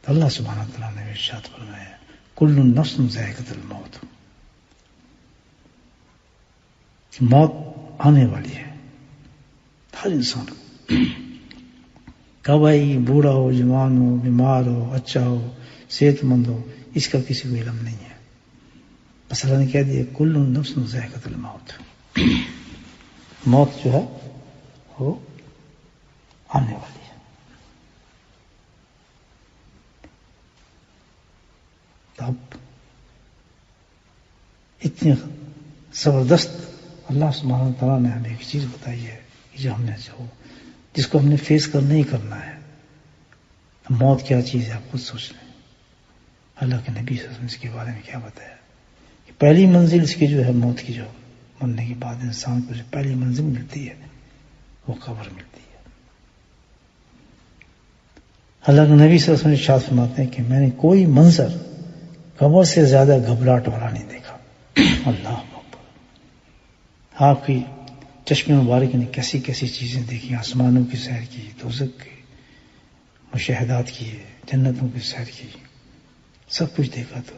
تو اللہ سبحانہ تعالیٰ نے ارشاد فرمایا کل نفس ذائقۃ الموت، موت آنے والی ہے ہر انسان کو، کب آئے گی، بوڑھا ہو، جوان ہو، بیمار ہو، اچھا ہو، صحت مند ہو، اس کا کسی کو علم نہیں ہے، بس اللہ نے کہہ دیا کل نفس ذائقۃ الموت، موت جو ہے وہ آنے والی ہے۔ اب اتنی زبردست اللہ سبحانہ تعالیٰ نے ہمیں ایک چیز بتائی ہے جو ہم نے جس کو ہم نے فیس کرنا ہی کرنا ہے۔ موت کیا چیز ہے آپ خود سوچ لیں، اللہ کے نبی صلی اللہ علیہ وسلم اس کے بارے میں کیا بتایا کہ پہلی منزل اس کی جو ہے موت کی، جو مرنے کے بعد انسان کو جو پہلی منزل ملتی ہے وہ قبر ملتی ہے۔ اللہ کے نبی صلی اللہ علیہ وسلم ارشاد فرماتے ہیں کہ میں نے کوئی منظر قبر سے زیادہ گھبراہٹ والا نہیں دیکھا۔ اللہ اکبر، آپ کی چشم مبارک نے کیسی کیسی چیزیں دیکھی، آسمانوں کی سیر کی، دوزخ کی مشاہدات کیے، جنتوں کی سیر کی، سب کچھ دیکھا، تو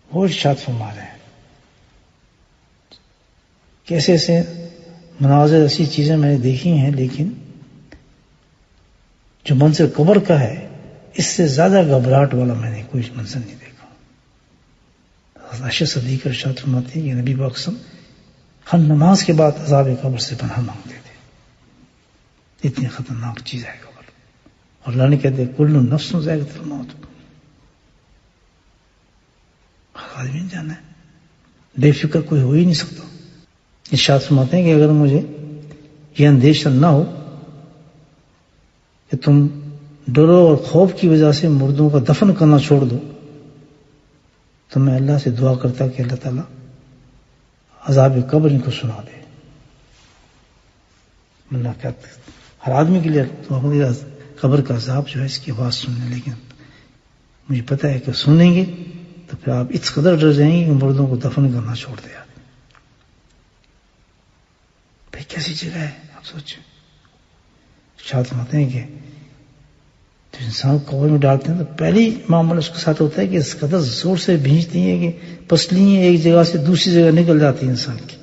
وہ ارشاد فرما رہے ہیں کیسے ایسے مناظر، ایسی چیزیں میں نے دیکھی ہیں، لیکن جو منظر قبر کا ہے اس سے زیادہ گھبراہٹ والا میں نے کوئی منظر نہیں دیکھا۔ عائشہ صدیقہ ارشاد فرماتی ہیں کہ نبی پاک صلی اللہ علیہ وسلم ہر نماز کے بعد عذاب قبر سے پناہ مانگتے تھے، اتنی خطرناک چیز ہے قبر۔ اور اللہ نے کہتے کل نفس ذائقۃ الموت، ہر آدمی نے جانا ہے، بے فکر کوئی ہو ہی نہیں سکتا۔ ارشاد فرماتے ہیں کہ اگر مجھے یہ اندیشہ نہ ہو کہ تم ڈرو اور خوف کی وجہ سے مردوں کا دفن کرنا چھوڑ دو، تو میں اللہ سے دعا کرتا کہ اللہ تعالیٰ عذاب قبر ان کو سنا دے۔ اللہ کہتے ہر آدمی کے لیے قبر کا عذاب جو ہے اس کی آواز سننے، لیکن مجھے پتا ہے کہ سنیں گے تو پھر آپ اس قدر ڈر جائیں گے کہ مردوں کو دفن کرنا چھوڑ دیا۔ بھائی کیسی جگہ ہے آپ سوچیں۔ شاید فرماتے ہیں کہ جب انسان کو قبر میں ڈالتے ہیں تو پہلی معاملہ اس کے ساتھ ہوتا ہے کہ اس قدر زور سے بھینچتی ہیں کہ پسلیاں ایک جگہ سے دوسری جگہ نکل جاتی ہیں انسان کی۔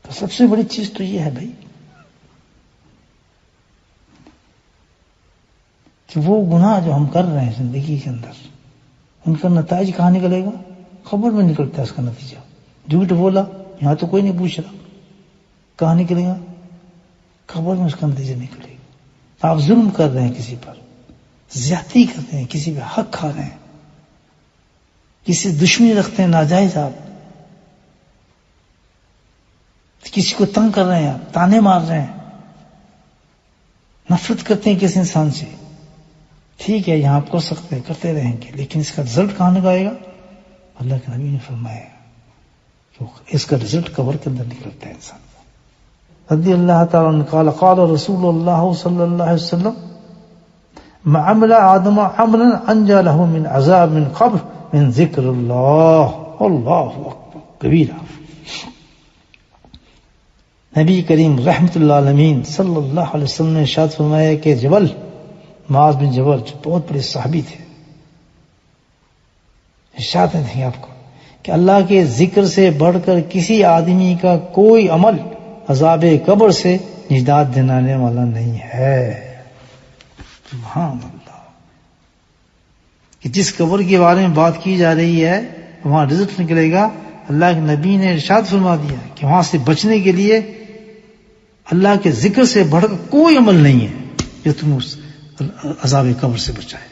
تو سب سے بڑی چیز تو یہ ہے بھائی کہ وہ گناہ جو ہم کر رہے ہیں زندگی کے اندر، ان کا نتائج کہاں نکلے گا؟ قبر میں نکلتا ہے اس کا نتیجہ۔ جھوٹ بولا، یہاں تو کوئی نہیں پوچھ رہا، کہاں نکلے گا؟ قبر میں اس کا نتیجہ نکلے گا۔ آپ ظلم کر رہے ہیں کسی پر، زیادتی کر رہے ہیں، کسی پہ حق کھا رہے ہیں، کسی سے دشمنی رکھتے ہیں ناجائز، آپ کسی کو تنگ کر رہے ہیں، آپ تانے مار رہے ہیں، نفرت کرتے ہیں کسی انسان سے، ٹھیک ہے یہاں آپ کر سکتے ہیں، کرتے رہیں گے، لیکن اس کا رزلٹ کہاں نکلے گا؟ اللہ کے نبی نے فرمایا کہ اس کا رزلٹ قبر کے اندر نکلتا ہے انسان۔ رضی اللہ تعالیٰ عنہ قال قال رسول اللہ صلی اللہ علیہ وسلم ما عمل آدم عملا انجا له من عذاب من قبر من ذکر اللہ، اللہ اکبر کبیرہ۔ نبی کریم رحمت اللہ علیہ صلی اللہ علیہ وسلم نے ارشاد فرمایا کہ جبل معاذ بن جبل جو بہت بڑے صحابی تھے، ارشاد ہے آپ کو کہ اللہ کے ذکر سے بڑھ کر کسی آدمی کا کوئی عمل عذاب قبر سے نجات دلانے والا نہیں ہے۔ سبحان اللہ، کہ جس قبر کے بارے میں بات کی جا رہی ہے وہاں رزق نکلے گا۔ اللہ کے نبی نے ارشاد فرما دیا کہ وہاں سے بچنے کے لیے اللہ کے ذکر سے بڑھ کر کوئی عمل نہیں ہے جو تم اس عذاب قبر سے بچائے۔